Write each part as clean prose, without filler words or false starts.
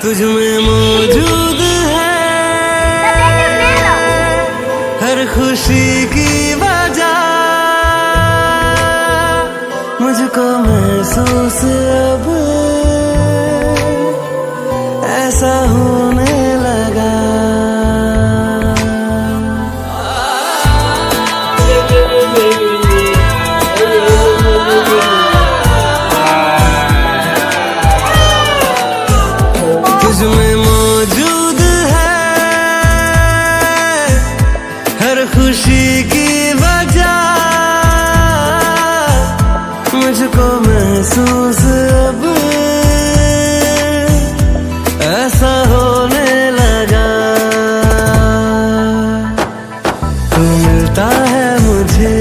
तुझ में मौजूद है हर खुशी की वजह, मुझको महसूस अब ऐसा होने लगा। तुझ में मौजूद है हर खुशी की वजह, मुझको महसूस अब ऐसा होने लगा। तू मिलता है मुझे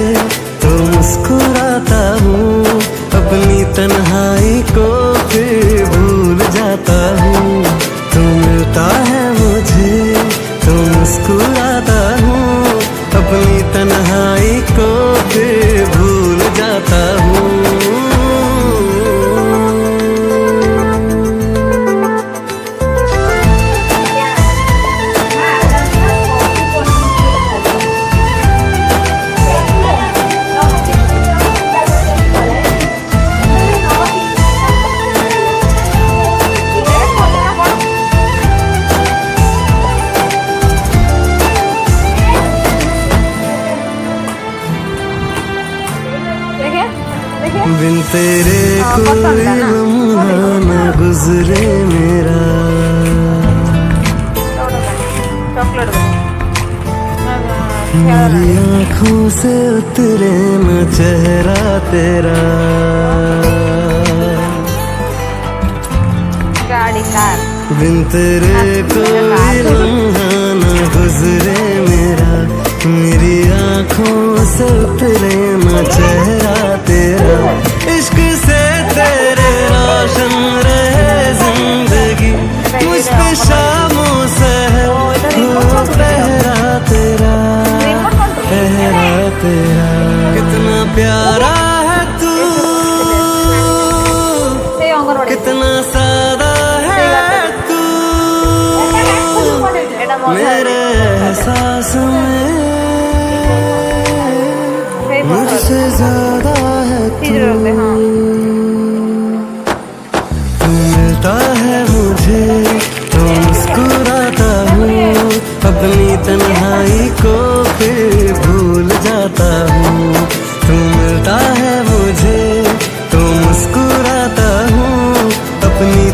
तो मुस्कुराता हूँ, अपनी तन्हाई को फिर भूल जाता हूँ। तू मिलता है मुझे तो मुस्कुराता हूँ, अपनी तन्हाई को फिर भूल जाता हूँ। बिन तेरे कोई लम्हा न गुजरे मेरा, मेरी आँखों से उतरे न चेहरा तेरा। बिन तेरे कोई लम्हा न गुजरे मेरा, मेरी आँखों से उतरे न चेहरा तेरा। इश्क से तेरे रोशन रहे जिंदगी, मुझ पे शामों से है वो पहरा तेरा, पहरा तेरा। कितना प्यारा है तू, कितना सादा है तू, मेरे एहसास में मुझसे ज्यादा है तू। तू मिलता है मुझे तो मुस्कुराता हूँ, अपनी तन्हाई को फिर भूल जाता हूँ। तू मिलता है मुझे तो मुस्कुराता हूँ, अपनी